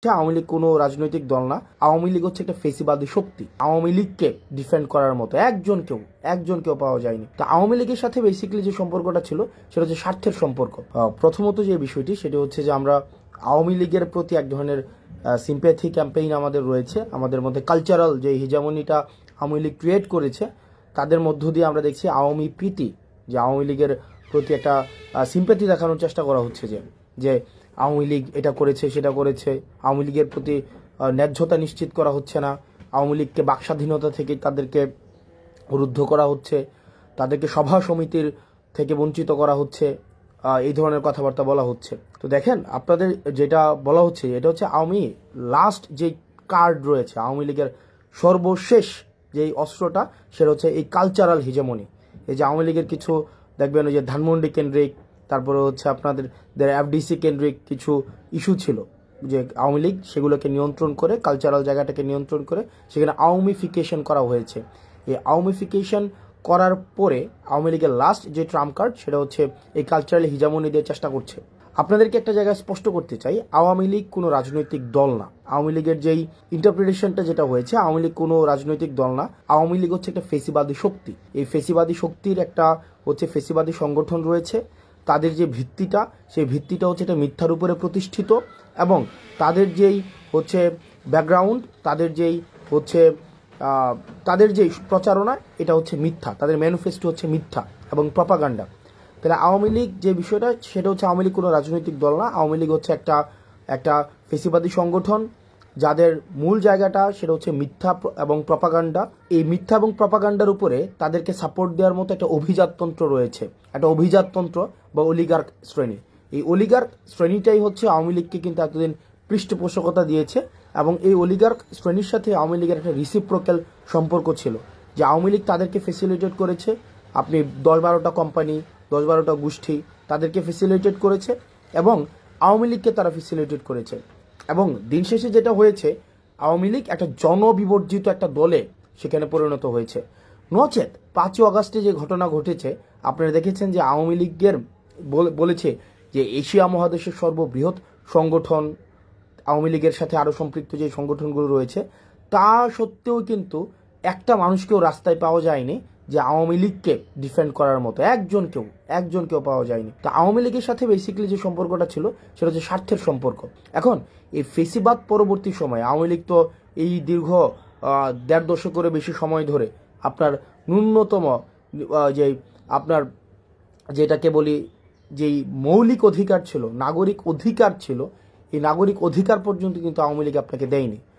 আওয়ামী লীগ কোনো রাজনৈতিক দল না। আওয়ামী লীগ হচ্ছে একটা ফেসিবাদী শক্তি। আওয়ামী লীগকে ডিফেন্ড করার মতো একজনকেও পাওয়া যায়নি। তো আওয়ামী লীগের সাথে বেসিক্যালি যে সম্পর্কটা ছিল সেটা হচ্ছে স্বার্থের সম্পর্ক। প্রথমত যে বিষয়টি সেটা হচ্ছে যে আমরা আওয়ামী লীগের প্রতি এক ধরনের সিম্প্যাথি ক্যাম্পেইন আমাদের রয়েছে। আমাদের মধ্যে কালচারাল যে হিজামনিটা আওয়ামী লীগ ক্রিয়েট করেছে তাদের মধ্য দিয়ে আমরা দেখছি আওয়ামী প্রীতি, যে আওয়ামী লীগের প্রতি একটা সিম্প্যাথি দেখানোর চেষ্টা করা হচ্ছে যে আওয়ামী লীগ এটা করেছে সেটা করেছে, আওয়ামী লীগের প্রতি ন্যায্যতা নিশ্চিত করা হচ্ছে না, আওয়ামী লীগকে বাকস্বাধীনতা থেকে তাদেরকে রুদ্ধ করা হচ্ছে, তাদেরকে সভা সমিতির থেকে বঞ্চিত করা হচ্ছে, এই ধরনের কথাবার্তা বলা হচ্ছে। তো দেখেন আপনাদের যেটা বলা হচ্ছে এটা হচ্ছে আওয়ামী লাস্ট যে কার্ড রয়েছে, আওয়ামী লীগের সর্বশেষ যেই অস্ত্রটা সেটা হচ্ছে এই কালচারাল হিজেমনি। এই যে আওয়ামী লীগের কিছু দেখবেন ওই যে ধানমন্ডি কেন্দ্রিক, তারপরে হচ্ছে আপনাদের এফডিসি কেন্দ্রিক কিছু ইস্যু ছিল যে আওয়ামী লীগ সেগুলোকে নিয়ন্ত্রণ করে, কালচারাল জায়গাটাকে নিয়ন্ত্রণ করে সেখানে আওয়ামীফিকেশন করা হয়েছে। এই আওয়ামীফিকেশন করার পরে আওয়ামী লীগের লাস্ট যে ট্রাম্প কার্ড সেটা হচ্ছে এই কালচারাল হিজামনি দিয়ে চেষ্টা করছে। আপনাদেরকে একটা জায়গায় স্পষ্ট করতে চাই, আওয়ামী লীগ কোনো রাজনৈতিক দল না। আওয়ামী লীগের যেই ইন্টারপ্রিটেশনটা যেটা হয়েছে, আওয়ামী লীগ কোনো রাজনৈতিক দল না। আওয়ামী লীগ হচ্ছে একটা ফেসিবাদী শক্তি। এই ফেসিবাদী শক্তির একটা হচ্ছে ফেসিবাদী সংগঠন রয়েছে। তাদের যে ভিত্তিটা সেই ভিত্তিটা হচ্ছে এটা মিথ্যার উপরে প্রতিষ্ঠিত, এবং তাদের যেই হচ্ছে ব্যাকগ্রাউন্ড, তাদের যেই প্রচারণা এটা হচ্ছে মিথ্যা, তাদের ম্যানিফেস্টো হচ্ছে মিথ্যা এবং প্রপাগান্ডা। তাহলে আওয়ামী লীগ যে বিষয়টা সেটা হচ্ছে আওয়ামী লীগ কোনো রাজনৈতিক দল না। আওয়ামী লীগ হচ্ছে একটা ফেসিবাদী সংগঠন যাদের মূল জায়গাটা সেটা হচ্ছে মিথ্যা এবং প্রপাগান্ডা। এই মিথ্যা এবং প্রপাগান্ডার উপরে তাদেরকে সাপোর্ট দেওয়ার মতো একটা অভিজাততন্ত্র রয়েছে, একটা অভিজাততন্ত্র বা অলিগার্ক শ্রেণী। এই অলিগার্ক শ্রেণীটাই হচ্ছে আওয়ামী লীগকে কিন্তু এতদিন পৃষ্ঠপোষকতা দিয়েছে, এবং এই অলিগার্ক শ্রেণীর সাথে আওয়ামী লীগের একটা রিসিপ্রোক্যাল সম্পর্ক ছিল, যে আওয়ামী লীগ তাদেরকে ফেসিলিটেট করেছে। আপনি 10-12টা কোম্পানি, 10-12টা গোষ্ঠী তাদেরকে ফেসিলিটেট করেছে, এবং আওয়ামী লীগকে তারা ফেসিলিটেট করেছে। এবং দিন শেষে যেটা হয়েছে, আওয়ামী লীগ একটা জনবিবর্জিত একটা দলে সেখানে পরিণত হয়েছে। নচেত 5ই আগস্টে যে ঘটনা ঘটেছে আপনারা দেখেছেন যে আওয়ামী লীগের বলেছে যে এশিয়া মহাদেশের সর্ববৃহৎ সংগঠন, আওয়ামী লীগের সাথে আরও সম্পৃক্ত যে সংগঠনগুলো রয়েছে, তা সত্ত্বেও কিন্তু একটা মানুষকেও রাস্তায় পাওয়া যায়নি যে আওয়ামী লীগকে ডিফেন্ড করার মতো একজনকেও পাওয়া যায়নি। তো আওয়ামী লীগের সাথে বেসিক্যালি যে সম্পর্কটা ছিল সেটা হচ্ছে স্বার্থের সম্পর্ক। এখন এই ফেসিবাদ পরবর্তী সময়ে আওয়ামী লীগ তো এই দীর্ঘ 1.5 দশকেরও বেশি সময় ধরে আপনার ন্যূনতম যে আপনার যেটাকে বলি যেই মৌলিক অধিকার ছিল, নাগরিক অধিকার ছিল, এই নাগরিক অধিকার পর্যন্ত কিন্তু আওয়ামী লীগ আপনাকে দেয়নি।